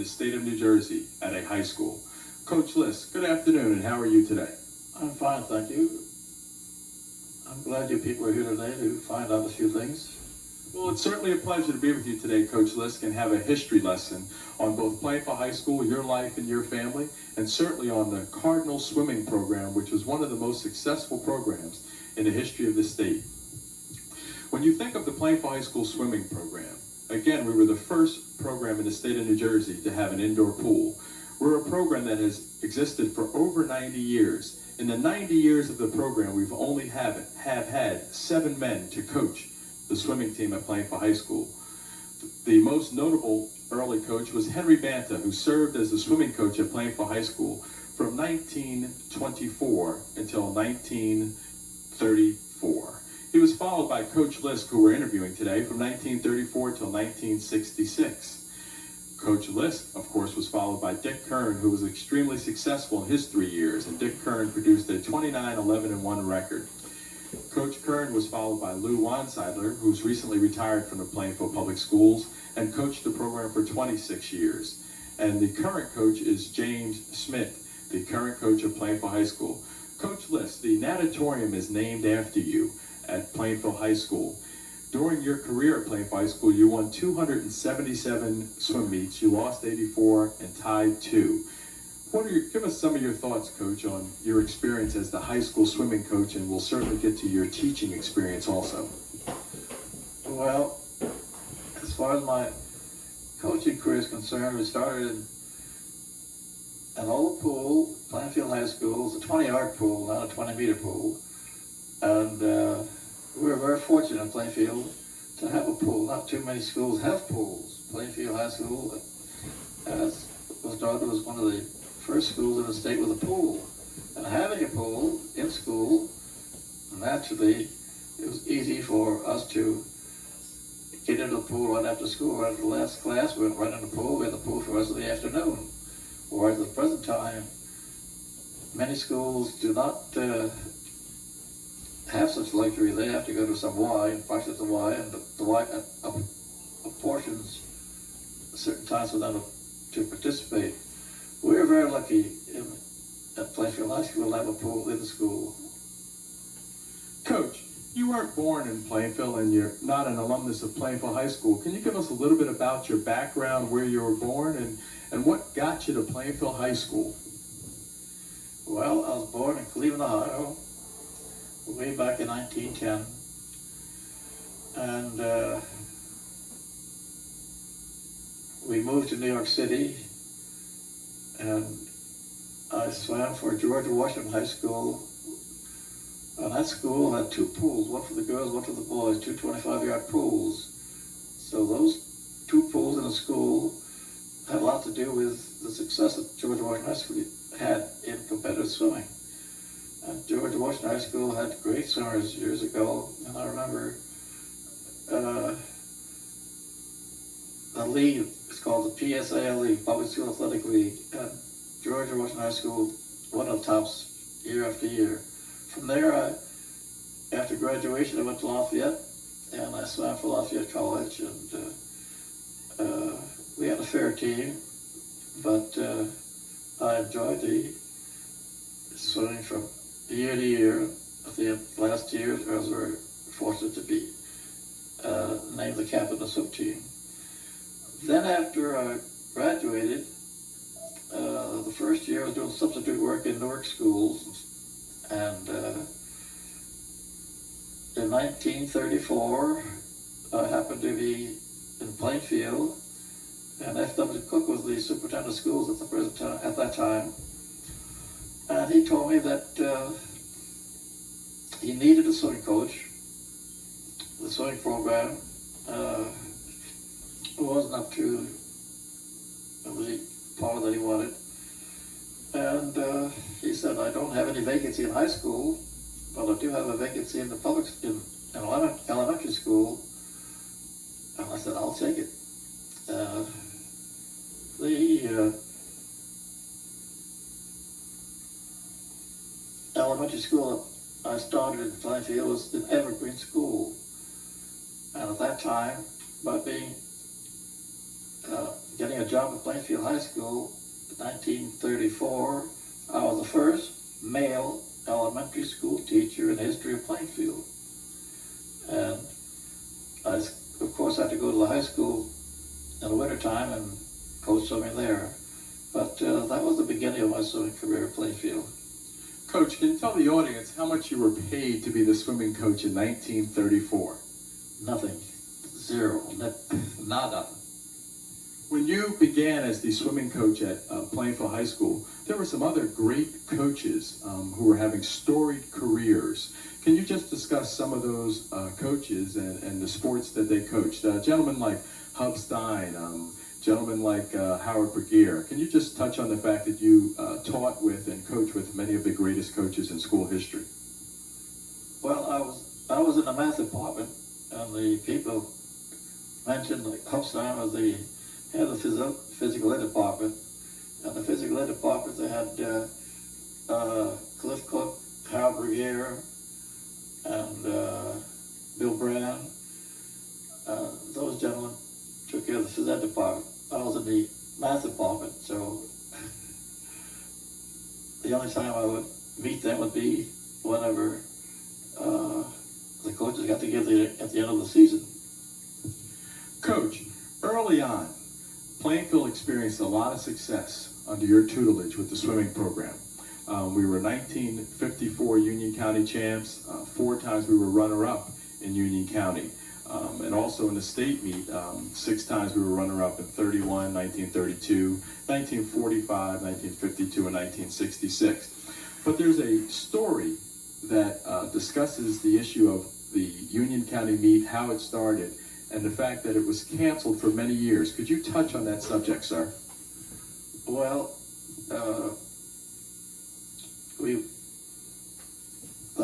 the state of New Jersey at a high school. Coach Lisk, good afternoon, and how are you today? I'm fine, thank you. I'm glad you people are here today to find out a few things. Well, it's certainly a pleasure to be with you today, Coach Lisk, and have a history lesson on both Plainfield High School, your life and your family, and certainly on the Cardinal swimming program, which was one of the most successful programs in the history of the state. When you think of the Plainfield High School swimming program, again, we were the first program in the state of New Jersey to have an indoor pool. We're a program that has existed for over 90 years. In the 90 years of the program, we've only have had 7 men to coach the swimming team at Plainfield High School. The most notable early coach was Henry Banta, who served as the swimming coach at Plainfield High School from 1924 until 1934. He was followed by Coach Lisk, who we're interviewing today, from 1934 till 1966. Coach Lisk, of course, was followed by Dick Kern, who was extremely successful in his 3 years, and Dick Kern produced a 29-11-1 record. Coach Kern was followed by Lou Weinseidler, who's recently retired from the Plainfield Public Schools and coached the program for 26 years. And the current coach is James Smith, the current coach of Plainfield High School. Coach Lisk, the natatorium is named after you at Plainfield High School. During your career at Plainfield High School, you won 277 swim meets, you lost 84 and tied 2. Give us some of your thoughts, Coach, on your experience as the high school swimming coach, and we'll certainly get to your teaching experience also. Well, as far as my coaching career is concerned, we started in an old pool, Plainfield High School. It's a 20-yard pool, not a 20-meter pool. And we were very fortunate in Plainfield to have a pool. Not too many schools have pools. Plainfield High School, as was noted, was one of the first schools in the state with a pool. And having a pool in school, naturally, it was easy for us to get into the pool right after school. Right after the last class, we went right in the pool. We had the pool for the rest of the afternoon. Whereas at the present time, many schools do not have such luxury. They have to go to some Y and practice the Y, and the Y apportions certain times for them to participate. We were very lucky at Plainfield High School to have a pool in the school. Coach, you weren't born in Plainfield and you're not an alumnus of Plainfield High School. Can you give us a little bit about your background, where you were born, and what got you to Plainfield High School? Well, I was born in Cleveland, Ohio, way back in 1910. And we moved to New York City, and I swam for George Washington High School. And that school had 2 pools, one for the girls, one for the boys, 2 25-yard pools. So those 2 pools in the school had a lot to do with the success that George Washington High School had in competitive swimming. And George Washington High School had great swimmers years ago, and I remember the league, it's called the PSAL League, Public School Athletic League, and George Washington High School, one of the tops year after year. From there, after graduation, I went to Lafayette, and I swam for Lafayette College, and we had a fair team, but I enjoyed the swimming from year to year. At the last year, I was very fortunate to be named the captain of the swim team. Then after I graduated, the first year I was doing substitute work in Newark schools, and in 1934, I happened to be in Plainfield, and F.W. Cook was the superintendent of schools at that time, and he told me that he needed a swimming coach. The swimming program wasn't up to the par that he wanted. And he said, I don't have any vacancy in high school, but I do have a vacancy in the elementary school. And I said, I'll take it. The elementary school I started in Plainfield was an Evergreen School. And at that time, by getting getting a job at Plainfield High School in 1934. I was the first male elementary school teacher in the history of Plainfield. And I, of course, had to go to the high school in the wintertime and coach swimming there. But that was the beginning of my swimming career at Plainfield. Coach, can you tell the audience how much you were paid to be the swimming coach in 1934? Nothing. Zero. Nada. When you began as the swimming coach at Plainfield High School, there were some other great coaches who were having storied careers. Can you just discuss some of those coaches and the sports that they coached? Gentlemen like Hub Stein, gentlemen like Howard Bergier. Can you just touch on the fact that you taught with and coached with many of the greatest coaches in school history? Well, I was in the math department, and the people mentioned, like Hub Stein was the head of the physical ed department. And the physical ed department, they had Cliff Cook, Howard Bergier, and Bill Brand. Those gentlemen took care of the phys ed department. I was in the math department, so the only time I would meet them would be whenever the coaches got together at the end of the season. Coach, early on, Plainfield experienced a lot of success under your tutelage with the swimming program. We were 1954 Union County champs. 4 times we were runner-up in Union County. And also in the state meet, 6 times we were runner-up in 31, 1932, 1945, 1952, and 1966. But there's a story that discusses the issue of the Union County meet, how it started, and the fact that it was canceled for many years. Could you touch on that subject, sir? Well, I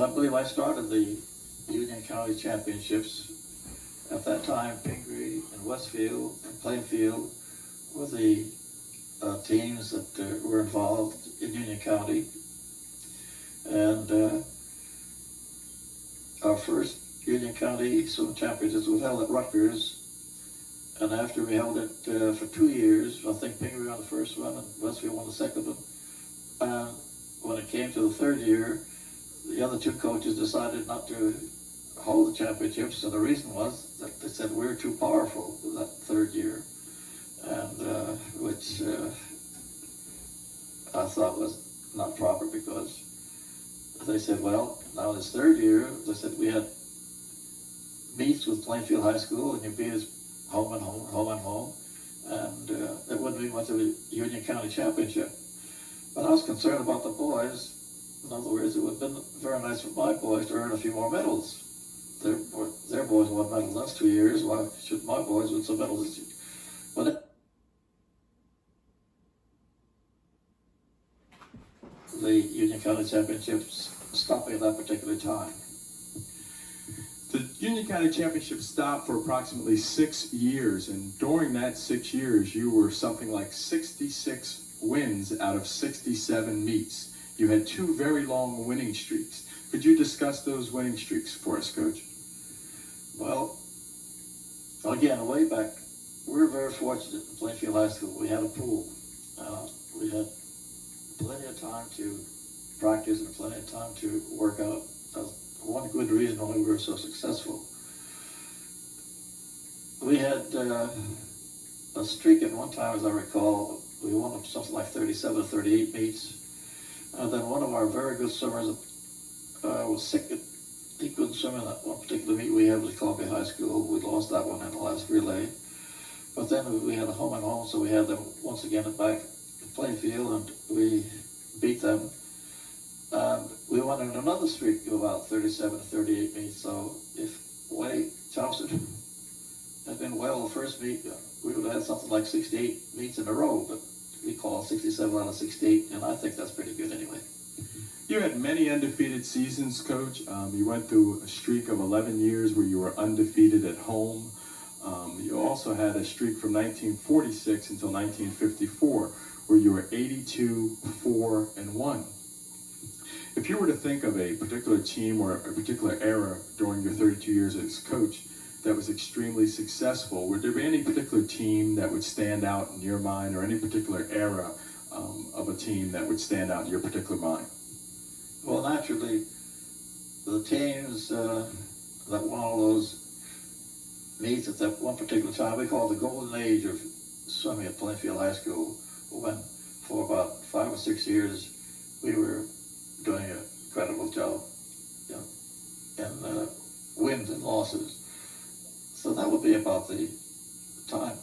believe I started the Union County Championships. At that time, Pingree and Westfield and Plainfield were the teams that were involved in Union County. And our first Union County Swim Championships was held at Rutgers. And after we held it for 2 years, I think Pingree won the first one and Westfield won the second one. And when it came to the third year, the other 2 coaches decided not to hold the championships, and the reason was that they said we were too powerful that third year, and which I thought was not proper, because they said, well, now this third year, they said we had meets with Plainfield High School, and you beat us home and home, home and home, and it wouldn't be much of a Union County championship. But I was concerned about the boys. In other words, it would have been very nice for my boys to earn a few more medals. Their boys won medals last 2 years. Why should my boys win some medals this year? But the Union County Championships stopping at that particular time. The Union County Championship stopped for approximately 6 years, and during that 6 years, you were something like 66 wins out of 67 meets. You had 2 very long winning streaks. Could you discuss those winning streaks for us, Coach? Well, again, way back, we were very fortunate in Plainfield High School. We had a pool. We had plenty of time to practice and plenty of time to work out. That's one good reason why we were so successful. We had a streak at one time, as I recall. We won something like 37 or 38 meets. And then one of our very good swimmers was sick. He couldn't swim in that one particular meet we had with Columbia High School. We lost that one in the last relay. But then we had a home and home, so we had them once again back in Plainfield, and we beat them. And we won in another streak of about 37 to 38 meets. So if Wade Thompson had been well the first meet, we would have had something like 68 meets in a row. But we call 67 out of 68, and I think that's pretty good anyway. You had many undefeated seasons, Coach. You went through a streak of 11 years where you were undefeated at home. You also had a streak from 1946 until 1954 where you were 82, 4, and 1. If you were to think of a particular team or a particular era during your 32 years as coach that was extremely successful. Would there be any particular team that would stand out in your mind, or any particular era of a team that would stand out in your particular mind? Well, naturally, the teams that won all those meets at that one particular time, we call it the golden age of swimming at Plainfield High School, when for about 5 or 6 years we were doing an incredible job, you know, in wins and losses. So that would be about the time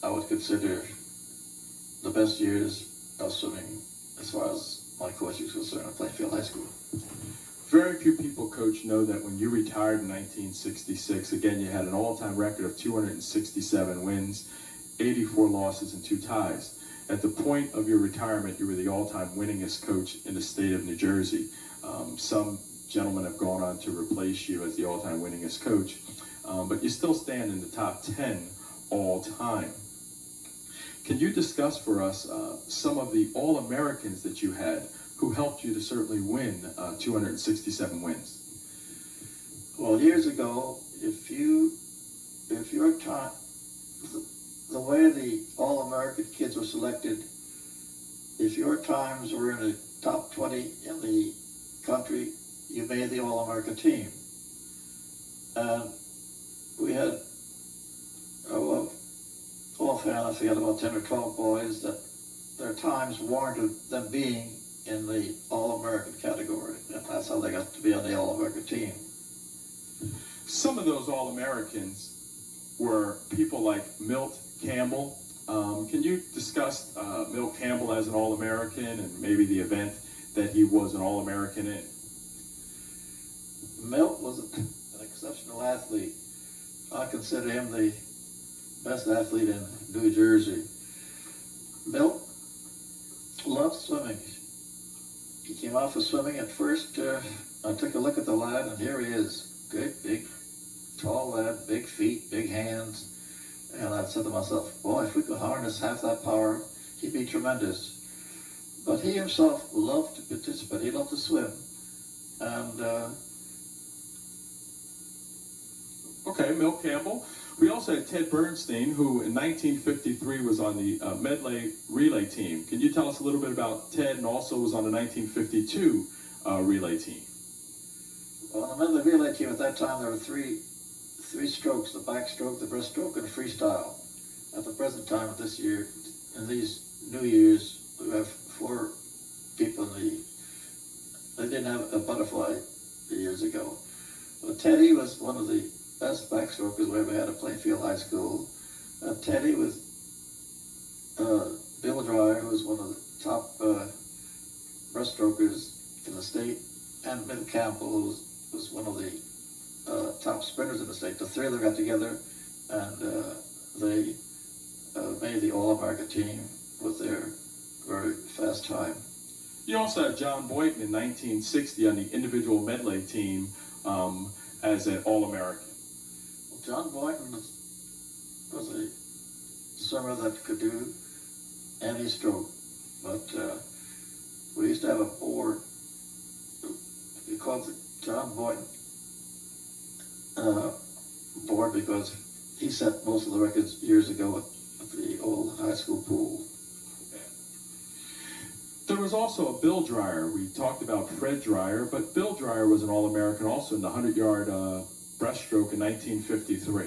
I would consider the best years of swimming as far as my coaching is concerned at Plainfield High School. Very few people, Coach, know that when you retired in 1966, again, you had an all-time record of 267 wins, 84 losses, and 2 ties. At the point of your retirement, you were the all-time winningest coach in the state of New Jersey. Some gentlemen have gone on to replace you as the all-time winningest coach, but you still stand in the top 10 all-time. Can you discuss for us some of the All-Americans that you had who helped you to certainly win 267 wins? Well, years ago, if your time, the way the All-American kids were selected, if your times were in the top 20 in the country, you made the All-American team. And we had, offhand, I forget, about 10 or 12 boys that their times warranted them being in the All-American category, and that's how they got to be on the All-American team. Some of those All-Americans were people like Milt Campbell. Can you discuss Milt Campbell as an All-American and maybe the event that he was an All-American in? Milt was an exceptional athlete. I consider him the best athlete in New Jersey. Milt loved swimming. He came out for swimming. At first, I took a look at the lad, and here he is. Good, big, tall lad, big feet, big hands. And I said to myself, boy, if we could harness half that power, he'd be tremendous. But he himself loved to participate. He loved to swim. And okay, Milt Campbell. We also had Ted Bernstein, who in 1953 was on the medley relay team. Can you tell us a little bit about Ted, and also was on the 1952 relay team? Well, on the medley relay team at that time, there were three strokes: the backstroke, the breaststroke, and the freestyle. At the present time of this year, in these new years, we have 4 people they didn't have a butterfly years ago. But Teddy was one of the best backstrokers we ever had at Plainfield High School. Teddy was Bill Dreyer, who was one of the top breaststrokers in the state, and Milt Campbell, who was one of the top sprinters in the state. The 3 of them got together, and they made the All-America team with their very fast time. You also had John Boynton in 1960 on the individual medley team as an All-American. Well, John Boynton was a swimmer that could do any stroke, but we used to have a board. We called it John Boynton board because he set most of the records years ago at the old high school pool. There was also a Bill Dreyer. We talked about Fred Dreyer, but Bill Dreyer was an All-American also in the 100-yard breaststroke in 1953.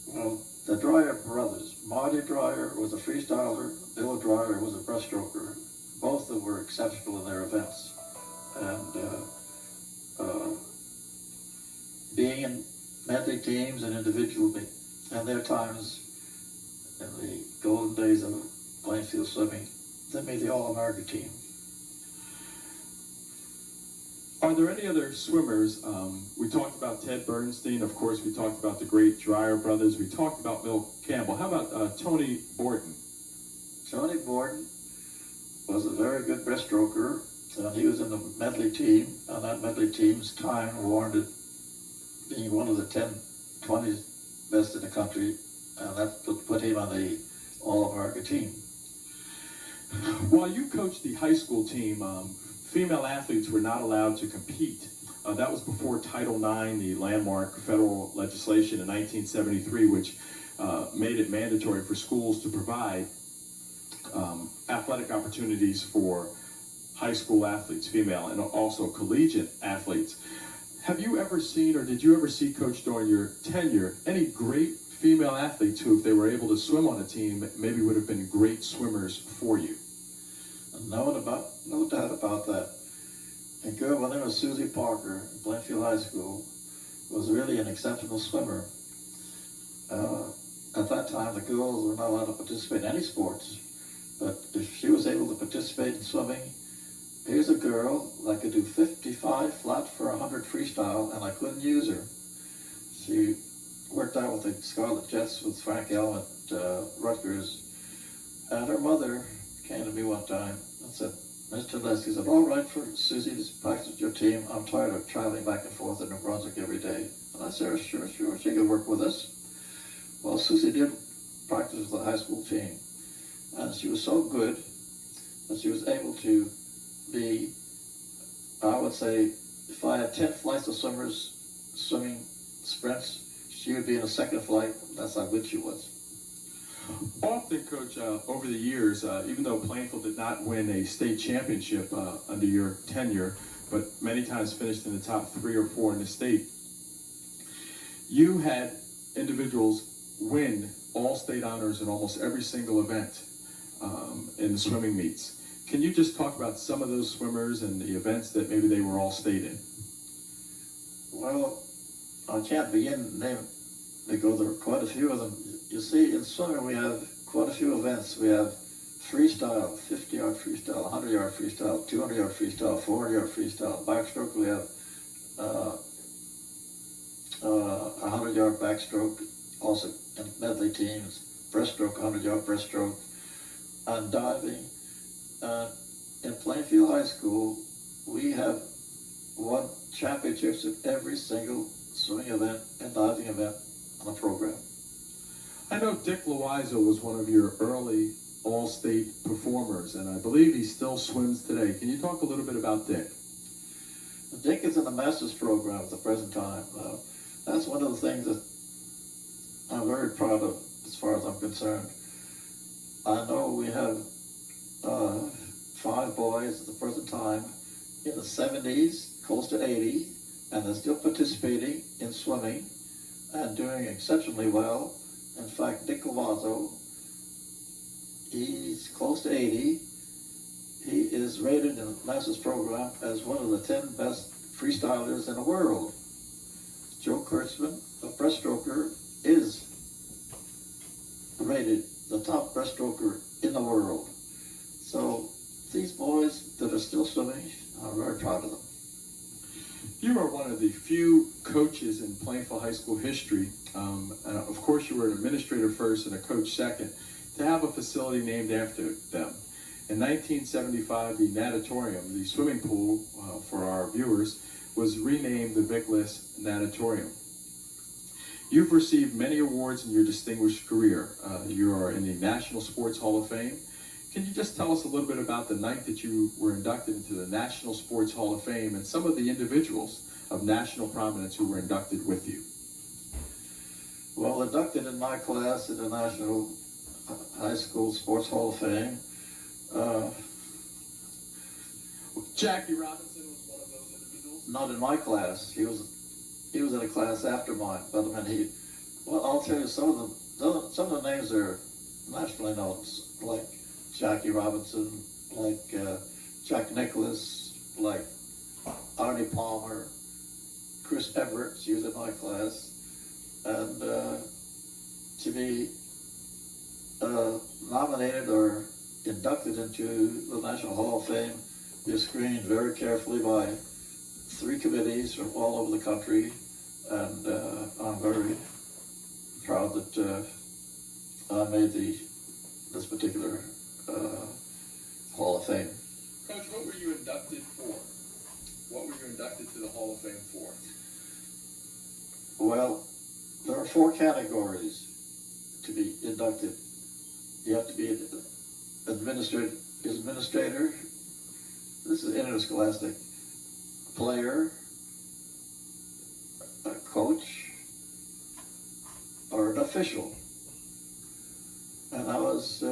Well, the Dreyer brothers, Marty Dreyer was a freestyler, Bill Dreyer was a breaststroker. Both of them were exceptional in their events. And being in medley teams and individual and their times in the golden days of Plainfield swimming, they made the All-American team. Are there any other swimmers? We talked about Ted Bernstein, of course. We talked about the great Dreyer brothers. We talked about Milt Campbell. How about Tony Borden? Tony Borden was a very good breaststroker, and he was in the medley team, and that medley team's time warranted being one of the 10, 20 best in the country, and that put him on the All-America team. While you coached the high school team, female athletes were not allowed to compete That was before Title IX, the landmark federal legislation in 1973, which made it mandatory for schools to provide athletic opportunities for high school athletes, female, and also collegiate athletes. Have you ever seen, or did you ever see, Coach, during your tenure, any great female athletes who, if they were able to swim on a team, maybe would have been great swimmers for you? No doubt about that. A girl by the name of Susie Parker, at Plainfield High School, was really an exceptional swimmer. At that time, the girls were not allowed to participate in any sports, but if she was able to participate in swimming, here's a girl that could do 55 flat for 100 freestyle, and I couldn't use her. She worked out with the Scarlet Jets with Frank Elm at Rutgers, and her mother came to me one time and said, Mr. Leslie said, all right for Susie to practice with your team. I'm tired of traveling back and forth to New Brunswick every day. And I said, sure, she could work with us. Well, Susie did practice with the high school team, and she was so good that she was able to be, I would say, if I had 10 flights of swimmers swimming sprints, she would be in the second flight. That's how good she was. Often, Coach, over the years, even though Plainfield did not win a state championship under your tenure, but many times finished in the top 3 or 4 in the state, you had individuals win all state honors in almost every single event in the swimming meets. Can you just talk about some of those swimmers and the events that maybe they were all state in? Well, I can't begin to name because there are quite a few of them. You see, in swimming we have quite a few events. We have freestyle, 50-yard freestyle, 100-yard freestyle, 200-yard freestyle, 400-yard freestyle. Backstroke, we have 100-yard backstroke, also in medley teams. Breaststroke, 100-yard breaststroke, and diving. In Plainfield High School, we have won championships in every single swimming event and diving event on the program. I know Dick Loiseau was one of your early all-state performers, and I believe he still swims today. Can you talk a little bit about Dick? Dick is in the master's program at the present time. That's one of the things that I'm very proud of as far as I'm concerned. I know we have 5 boys at the present time in the 70s, close to 80, and they're still participating in swimming and doing exceptionally well. In fact, Dick Loiseau, he's close to 80. He is rated in the master's program as one of the 10 best freestylers in the world. Joe Kurtzman, a breaststroker, is rated the top breaststroker in the world. So these boys that are still swimming, I'm very proud of them. You are one of the few coaches in Plainfield High School history, and of course you were an administrator first and a coach second, to have a facility named after them. In 1975, the natatorium, the swimming pool for our viewers, was renamed the Vic List Natatorium. You've received many awards in your distinguished career. You are in the National Sports Hall of Fame. Can you just tell us a little bit about the night that you were inducted into the National Sports Hall of Fame and some of the individuals of national prominence who were inducted with you? Well, inducted in my class in the National High School Sports Hall of Fame. Jackie Robinson was one of those individuals? Not in my class. He was in a class after mine. But I mean, well, I'll tell you, some of the names are nationally known, like Jackie Robinson, like Jack Nicklaus, like Arnie Palmer, Chris Everett. She was in my class, and to be nominated or inducted into the National Hall of Fame, you're screened very carefully by 3 committees from all over the country, and I'm very proud that I made this particular Hall of Fame. Coach, what were you inducted for? What were you inducted to the Hall of Fame for? Well, there are 4 categories to be inducted. You have to be an administrator. This is interscholastic. Player, coach or an official. And I was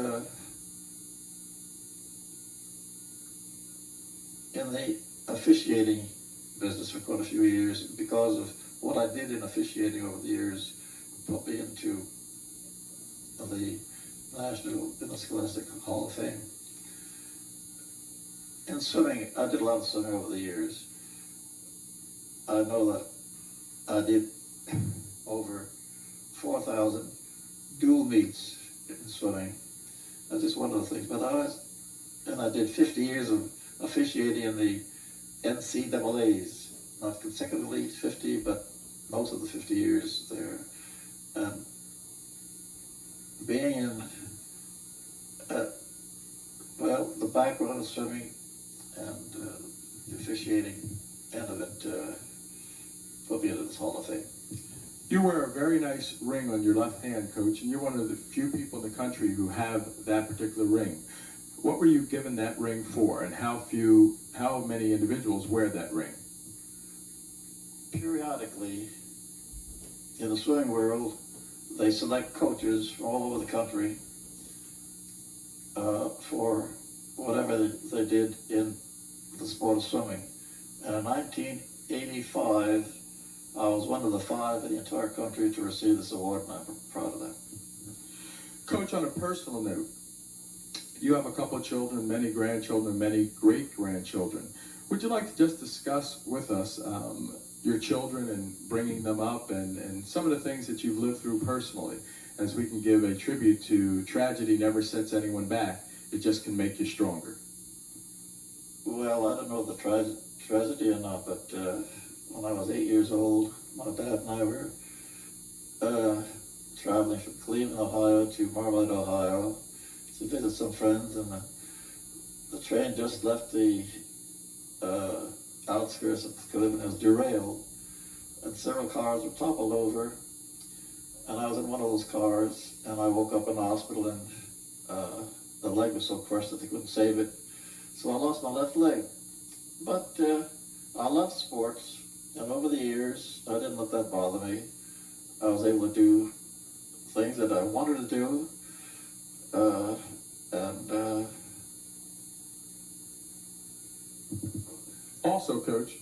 in the officiating business for quite a few years. Because of what I did in officiating over the years, put me into the National Interscholastic Hall of Fame. In swimming, I did a lot of swimming over the years. I know that I did over 4,000 dual meets in swimming. That's just one of the things. But I did 50 years of officiating in the NCAAs, not consecutively 50, but most of the 50 years there. And being in, the background of swimming and the officiating end of it put me into this Hall of Fame. You wear a very nice ring on your left hand, Coach, and you're one of the few people in the country who have that particular ring. What were you given that ring for, and how many individuals wear that ring? Periodically, in the swimming world, they select coaches from all over the country for whatever they did in the sport of swimming. And in 1985, I was one of the 5 in the entire country to receive this award, and I'm proud of that. Coach, on a personal note, you have a couple of children, many grandchildren, many great-grandchildren. Would you like to just discuss with us your children and bringing them up and some of the things that you've lived through personally, as we can give a tribute to tragedy never sets anyone back, it just can make you stronger? Well, I don't know the tragedy or not, but when I was 8 years old, my dad and I were traveling from Cleveland, Ohio to Marmalade, Ohio to visit some friends, and the train just left the outskirts of Cleveland. It was derailed, and several cars were toppled over, and I was in one of those cars, and I woke up in the hospital, and the leg was so crushed that they couldn't save it, so I lost my left leg. But I love sports, and over the years, I didn't let that bother me. I was able to do things that I wanted to do, Also, Coach,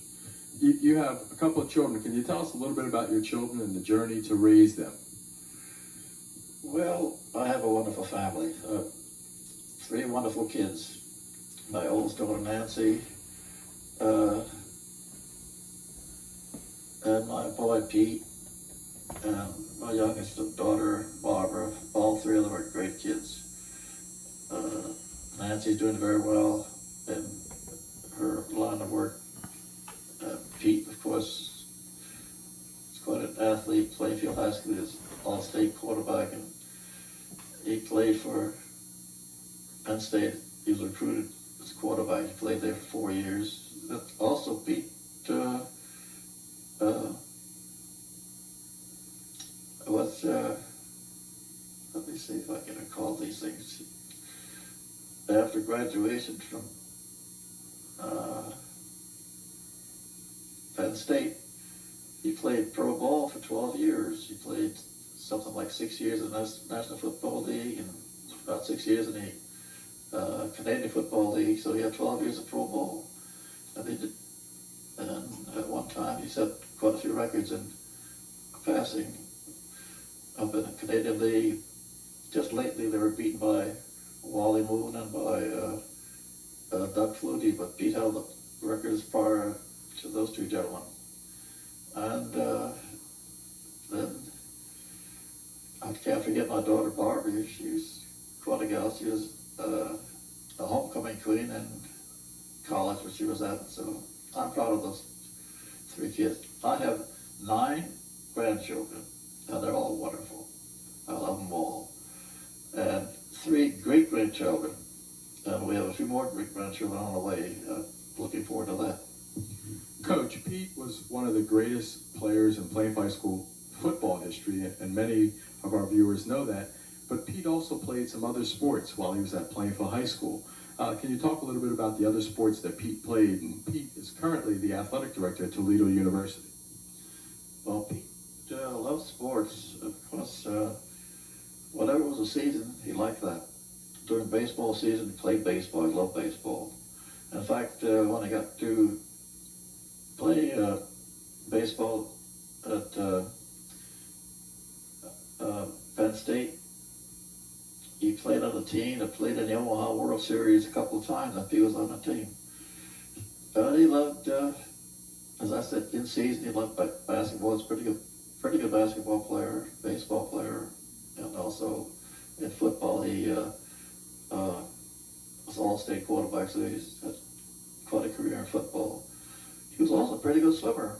you have a couple of children. Can you tell us a little bit about your children and the journey to raise them? Well, I have a wonderful family. 3 wonderful kids. My oldest daughter, Nancy, and my boy, Pete, and my youngest daughter, Barbara. All 3 of them are great kids. Nancy's doing very well in her line of work. Pete, of course, is quite an athlete. Plainfield High School is all-state quarterback, and he played for Penn State. He was recruited as a quarterback. He played there for 4 years. Also, Pete, let me see if I can recall these things. After graduation from Penn State, he played pro ball for 12 years. He played something like 6 years in the National Football League and about 6 years in the Canadian Football League. So he had 12 years of pro ball. And at one time he set quite a few records in passing up in the Canadian League. Just lately they were beaten by Wally Moon and by Doug Flutie, but Pete held the records prior to those 2 gentlemen. And then I can't forget my daughter Barbie. She's quite a gal. She was a homecoming queen in college where she was at. So I'm proud of those 3 kids. I have 9 grandchildren, and they're all wonderful. I love them all. And 3 great-grandchildren, and we have a few more great-grandchildren on the way. Looking forward to that. Coach, Pete was one of the greatest players in Plainfield High School football history, and many of our viewers know that. But Pete also played some other sports while he was at Plainfield High School. Can you talk a little bit about the other sports that Pete played? And Pete is currently the athletic director at Toledo University. Well, Pete loved sports. Of course, whatever was the season, he liked that. During baseball season, he played baseball. He loved baseball. In fact, when I got to play baseball at Penn State, he played on a team that played in the Omaha World Series a couple of times, and he was on the team. But he loved, as I said, in season, he loved basketball. He's a pretty good basketball player, baseball player, and also in football, he was all-state quarterback, so he's had quite a career in football. He was also a pretty good swimmer.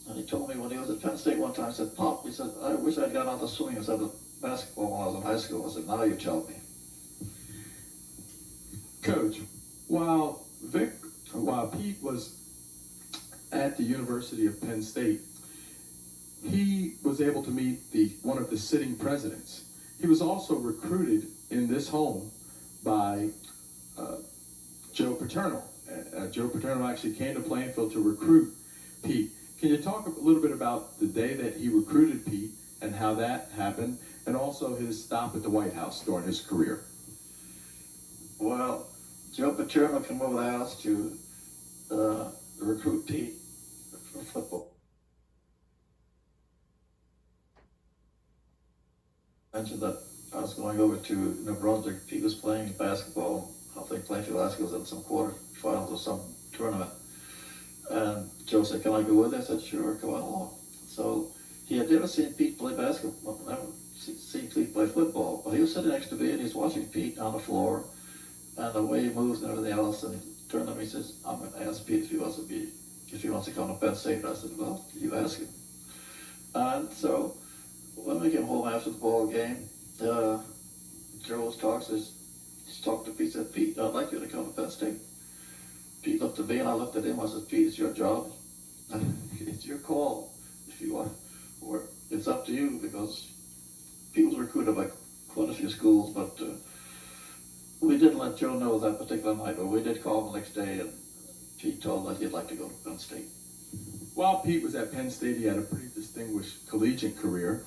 And he told me when he was at Penn State one time, he said, "Pop," he said, "I wish I'd gotten out the swimming instead of basketball when I was in high school." I said, "Now you tell me." Coach, while Pete was at the University of Penn State, he was able to meet one of the sitting presidents. He was also recruited in this home by Joe Paterno. Joe Paterno actually came to Plainfield to recruit Pete. Can you talk a little bit about the day that he recruited Pete and how that happened, and also his stop at the White House during his career? Well, Joe Paterno came over the house to recruit Pete for football. I mentioned that I was going over to New Brunswick. Pete was playing basketball. I think Plainfield High School was in some quarterfinals or some tournament. And Joe said, "Can I go with you?" I said, "Sure, come on along." So he had never seen Pete play basketball, never seen Pete play football. But he was sitting next to me and he's watching Pete on the floor and the way he moves and everything else. And he turned to me and says, "I'm going to ask Pete if he wants to come to Penn State." And I said, "Well, you ask him." And so when we came home after the ball game, Joe was talking to Pete, said, "Pete, I'd like you to come to Penn State." Pete looked at me and I looked at him. I said, "Pete, it's your job. It's your call. If you want, or it's up to you," because Pete was recruited by quite a few schools, but we didn't let Joe know that particular night, but we did call him the next day, and Pete told him that he'd like to go to Penn State. While Pete was at Penn State, he had a pretty distinguished collegiate career.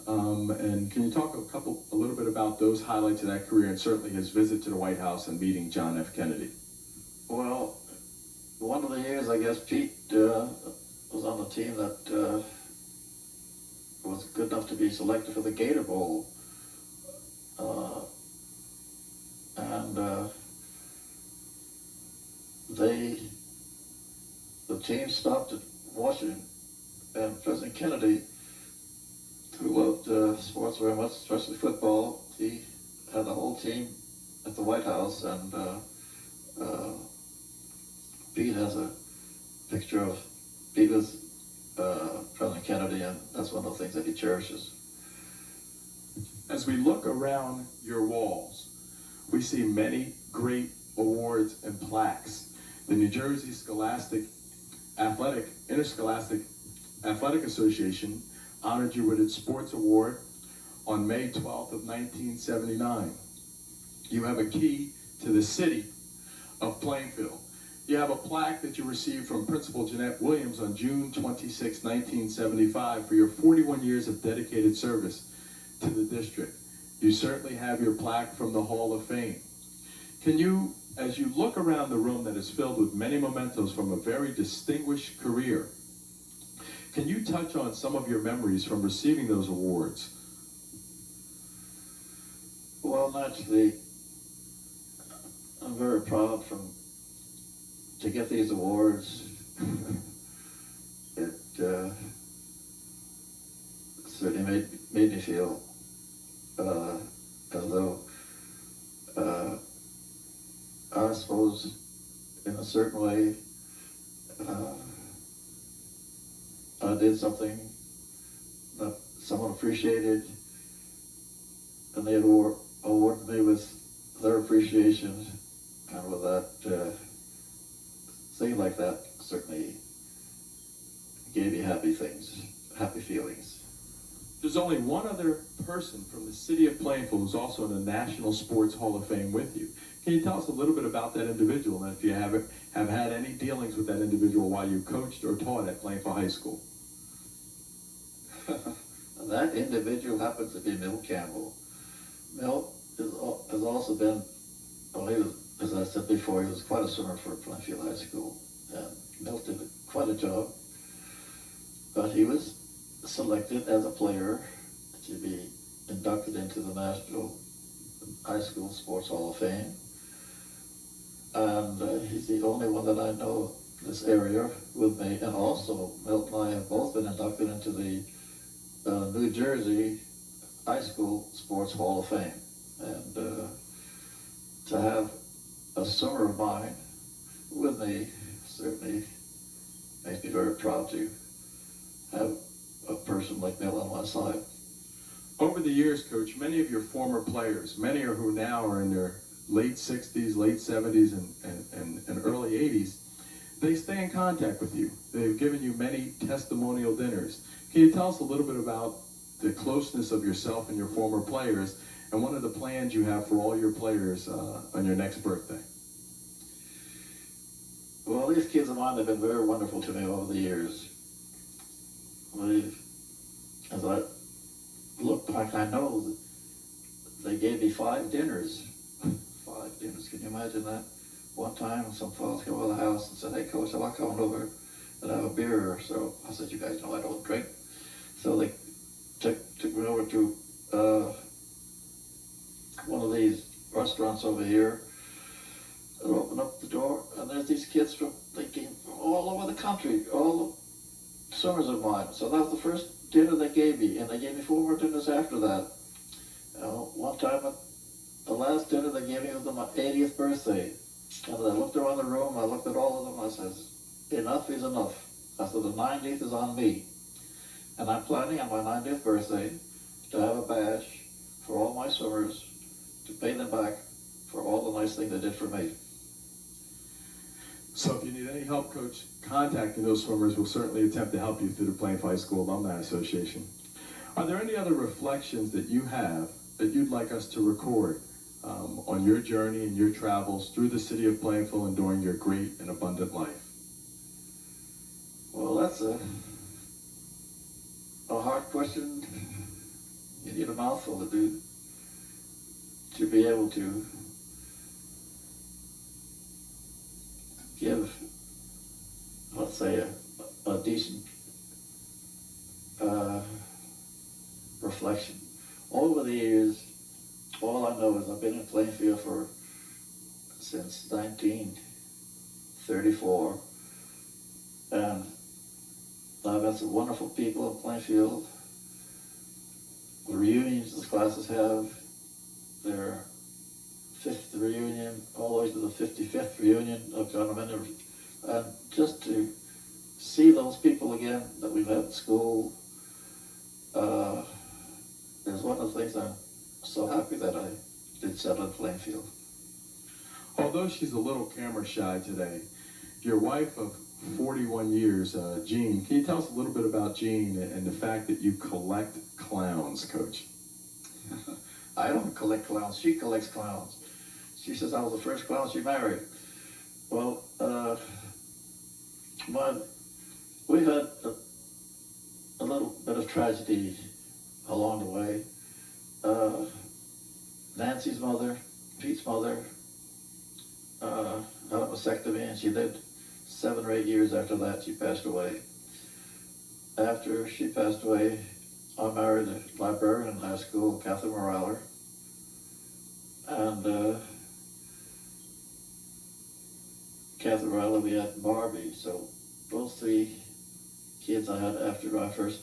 And can you talk a little bit about those highlights of that career, and certainly his visit to the White House and meeting John F. Kennedy? Well, one of the years, I guess, Pete was on the team that was good enough to be selected for the Gator Bowl. The team stopped at Washington, and President Kennedy, who loved sports very much, especially football, he had the whole team at the White House, and Pete has a picture of Pete with President Kennedy, and that's one of the things that he cherishes. As we look around your walls, we see many great awards and plaques. The New Jersey Interscholastic Athletic Association honored you with its Sports Award on May 12th of 1979. You have a key to the city of Plainfield. You have a plaque that you received from Principal Jeanette Williams on June 26, 1975 for your 41 years of dedicated service to the district. You certainly have your plaque from the Hall of Fame. Can you, as you look around the room that is filled with many mementos from a very distinguished career, can you touch on some of your memories from receiving those awards? Well, naturally, I'm very proud to get these awards. It certainly made me feel as though I suppose in a certain way I did something that someone appreciated, and they awarded me with their appreciation, and with that thing like that certainly gave me happy feelings. There's only one other person from the city of Plainfield who's also in the National Sports Hall of Fame with you. Can you tell us a little bit about that individual, and if you have had any dealings with that individual while you coached or taught at Plainfield High School? And that individual happens to be Milt Campbell. Milt has also been, well, he was, as I said before, he was quite a swimmer for Plainfield High School. And Milt did quite a job. But he was selected as a player to be inducted into the National High School Sports Hall of Fame. And he's the only one that I know in this area with me. And also, Milt and I have both been inducted into the New Jersey High School Sports Hall of Fame. And to have a swimmer of mine with me certainly makes me very proud to have a person like Milt on my side. Over the years, Coach, many of your former players, many are who now are in their late 60s, late 70s, and early 80s, they stay in contact with you. They've given you many testimonial dinners. Can you tell us a little bit about the closeness of yourself and your former players, and one of the plans you have for all your players on your next birthday? Well, these kids of mine have been very wonderful to me over the years. As I look back, I know that they gave me 5 dinners. 5 dinners, can you imagine that? One time, some fellows came over the house and said, "Hey, Coach, I'm coming over and have a beer." So I said, "You guys know I don't drink." So they took me over to one of these restaurants over here and opened up the door, and there's these kids they came from all over the country, all the summers of mine. So that was the first dinner they gave me, and they gave me 4 more dinners after that. One time, the last dinner they gave me was on my 80th birthday. And I looked around the room, I looked at all of them, I says, "Enough is enough." I said, "The 90th is on me. And I'm planning on my 90th birthday to have a bash for all my swimmers to pay them back for all the nice things they did for me." So if you need any help, Coach, contacting those swimmers will certainly attempt to help you through the Plainfield High School Alumni Association. Are there any other reflections that you have that you'd like us to record on your journey and your travels through the city of Plainfield and during your great and abundant life? Well, that's a hard question. You need a mouthful to be able to give, let's say, a decent reflection. Over the years, all I know is I've been in Plainfield since 1934, and I've met some wonderful people in Plainfield. The reunions the classes have, their 5th reunion, all the way to the 55th reunion of John Amendment, and just to see those people again that we've had at school is one of the things I'm so happy that I did settle in Plainfield. Although she's a little camera shy today, your wife of 41 years, Jean, can you tell us a little bit about Jean and the fact that you collect clowns, Coach? I don't collect clowns, she collects clowns. She says I was the first clown she married. Well, we had a little bit of tragedy along the way. Nancy's mother, Pete's mother, had a mastectomy, and she lived 7 or 8 years after that. She passed away. After she passed away, I married a librarian in high school, Catherine Moraller, and Catherine Moraller, we had Barbie. So those 3 kids I had after I first,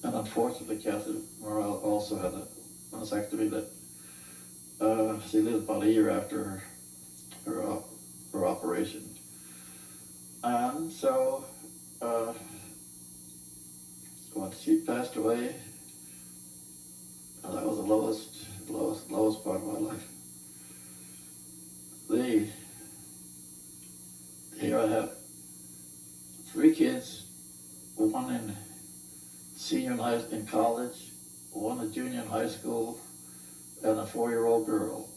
and unfortunately Catherine Moraller also had a mastectomy that she lived about a year after her operation. And so when she passed away, that was the lowest part of my life. Here I have 3 kids, one in in college, one in junior in high school, and a 4-year-old girl.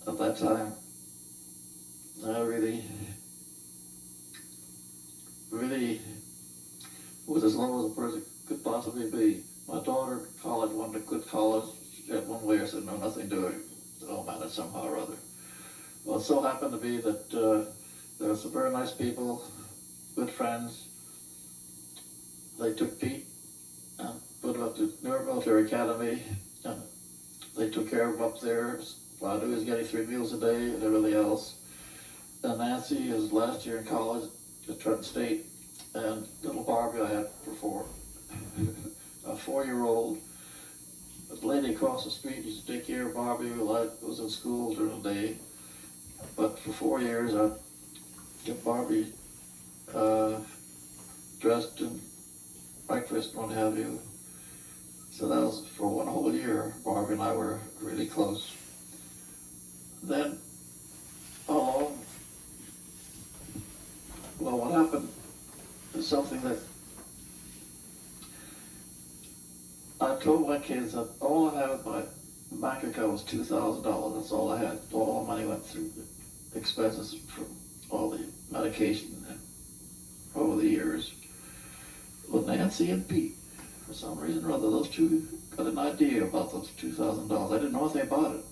At that time, I really was as low as a person could possibly be. My daughter, college, wanted to quit college. She had one way. I said, no, nothing doing. I'll manage somehow or other. Well, it so happened to be that there were some very nice people, good friends. They took Pete and put him up to Newark Military Academy, and they took care of him up there. While he was getting 3 meals a day and everything else. And Nancy is last year in college at Trenton State, and little Barbie I had before, a 4-year-old. The lady across the street used to take care of Barbie while I was in school during the day. But for 4 years, I kept Barbie dressed and breakfast and what have you. So that was for 1 whole year. Barbie and I were really close. Then, well, what happened is something that I told my kids that all I had in my bank account was $2,000. That's all I had. All the money went through the expenses for all the medication over the years. Well, Nancy and Pete, for some reason or other, those two got an idea about those $2,000. I didn't know anything about it.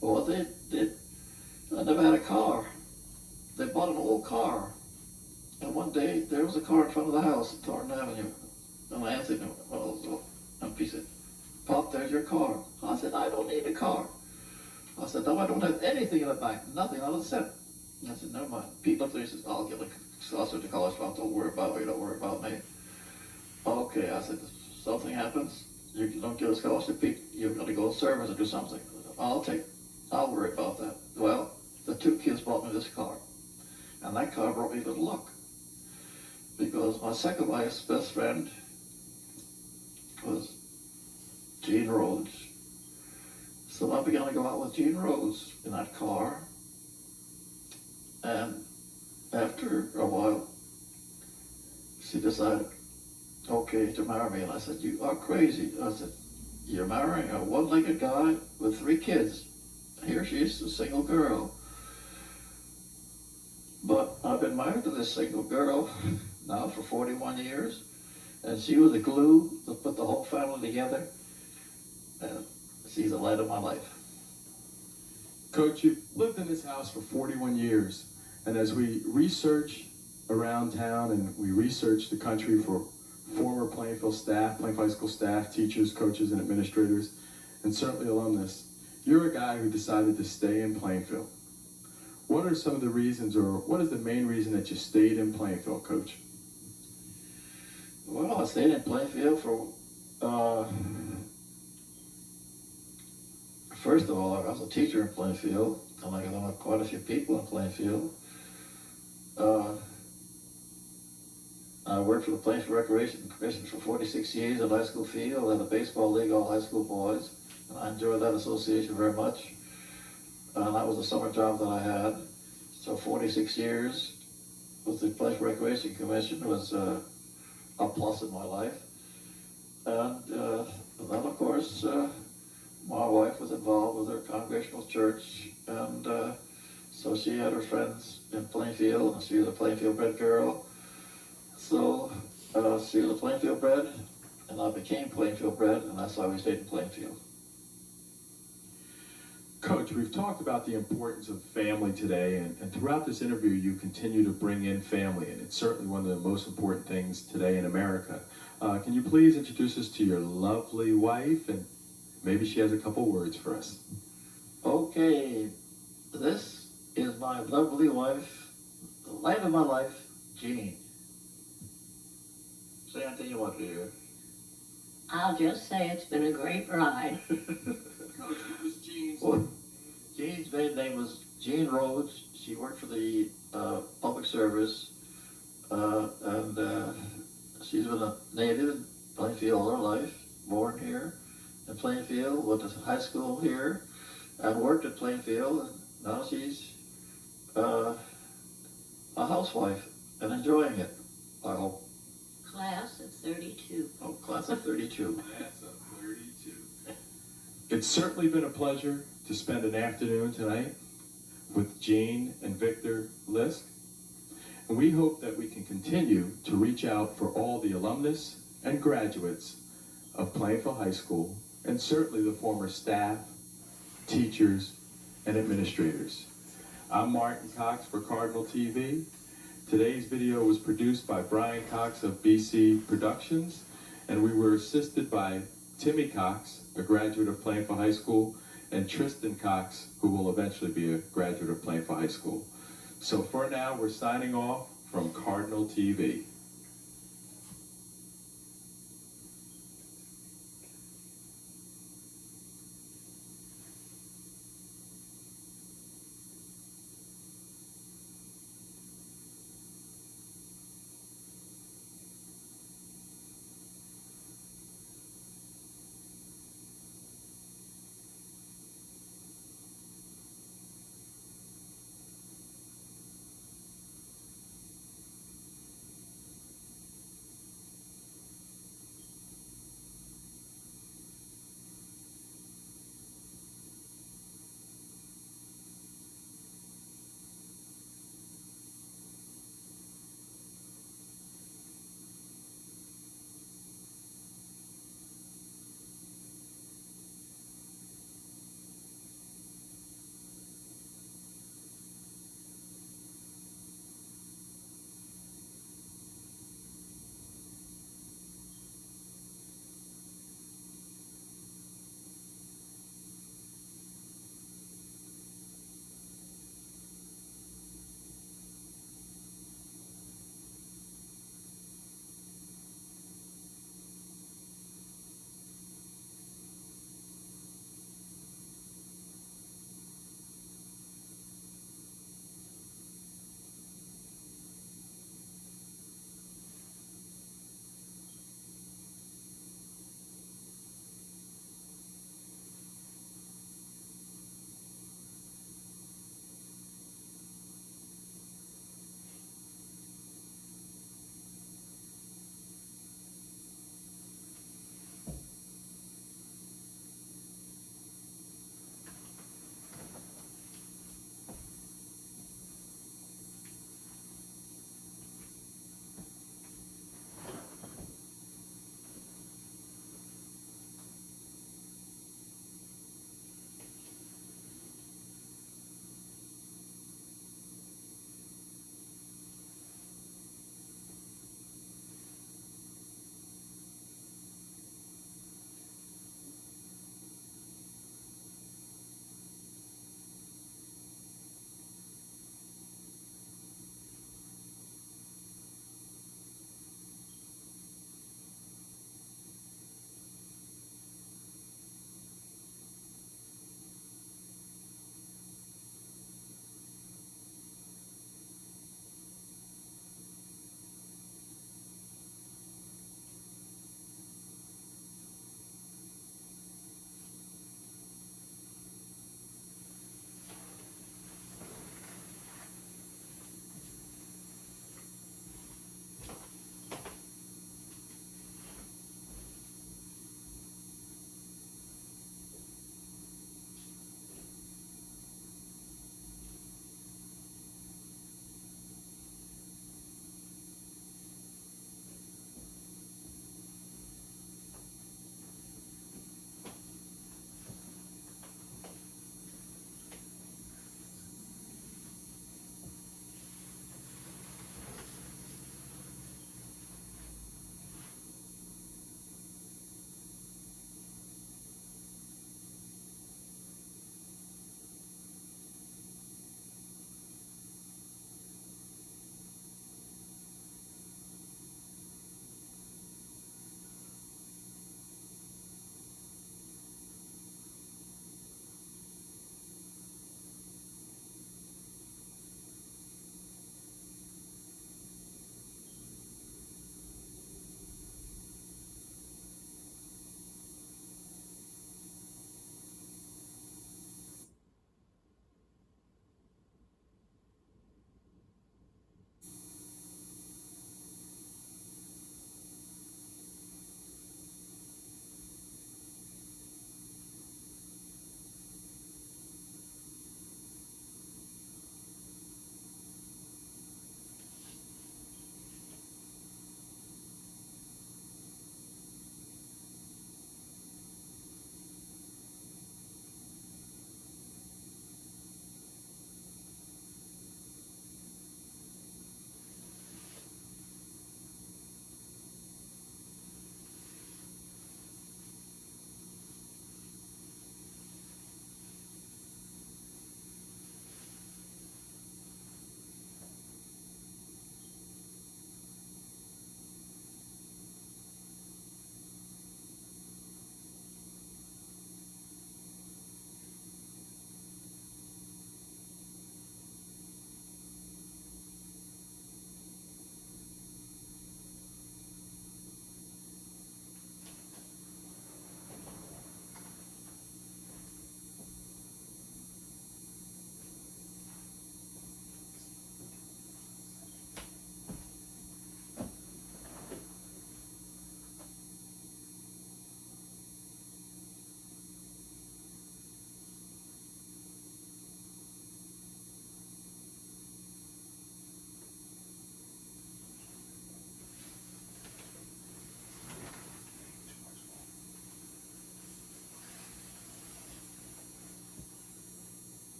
Well, what they did, I never had a car. They bought an old car. And one day, there was a car in front of the house at Thornton Avenue. And Nancy, and Pete said, Pop, there's your car. I said, I don't need a car. I said, no, I don't have anything in the bank, nothing, not a cent. I said, never mind. Pete looked at me and says, I'll get a scholarship to college fund. Don't worry about me, don't worry about me. Okay, I said, if something happens, you don't get a scholarship, Pete, you're going to go to service or do something. I'll worry about that. Well, the 2 kids bought me this car. And that car brought me good luck. Because my second wife's best friend was Gene Rhodes. So I began to go out with Gene Rhodes in that car. And after a while, she decided, okay, to marry me. And I said, you are crazy. I said, you're marrying a one-legged guy with 3 kids. Here she is, a single girl. But I've been married to this single girl now for 41 years. And she was the glue that put the whole family together. And she's the light of my life. Coach, you've lived in this house for 41 years. And as we research around town and we research the country for former Plainfield staff, Plainfield High School staff, teachers, coaches, and administrators, and certainly alumnus, you're a guy who decided to stay in Plainfield. What are some of the reasons, or what is the main reason that you stayed in Plainfield, Coach? Well, I stayed in Plainfield for, first of all, I was a teacher in Plainfield, and I got quite a few people in Plainfield. I worked for the Plainfield Recreation Commission for 46 years at high school field and a baseball league, all high school boys, and I enjoyed that association very much. And that was a summer job that I had. So 46 years with the Plainfield Recreation Commission was a plus in my life. And then, of course, my wife was involved with her Congregational Church, and so she had her friends in Plainfield, and she was a Plainfield bred girl. So she was a Plainfield bred, and I became Plainfield bred, and that's why we stayed in Plainfield. Coach, we've talked about the importance of family today, and throughout this interview you continue to bring in family, and it's certainly one of the most important things today in America. Can you please introduce us to your lovely wife, and maybe she has a couple words for us. Okay, this is my lovely wife, the light of my life, Jean. Say anything you want to hear. I'll just say it's been a great ride. Coach, what was Jean's? Well, Jean's maiden name was Jean Rhodes. She worked for the public service, and she's been a native in Plainfield all her life, born here in Plainfield, went to high school here, and worked at Plainfield, and now she's a housewife and enjoying it, I hope. Class of 32. Oh, class of 32. Class of 32. It's certainly been a pleasure to spend an afternoon tonight with Jean and Victor Lisk. And we hope that we can continue to reach out for all the alumnus and graduates of Plainfield High School, and certainly the former staff, teachers, and administrators. I'm Martin Cox for Cardinal TV. Today's video was produced by Brian Cox of BC Productions, and we were assisted by Timmy Cox, a graduate of Plainfield High School, and Tristan Cox, who will eventually be a graduate of Plainfield High School. So for now, we're signing off from Cardinal TV.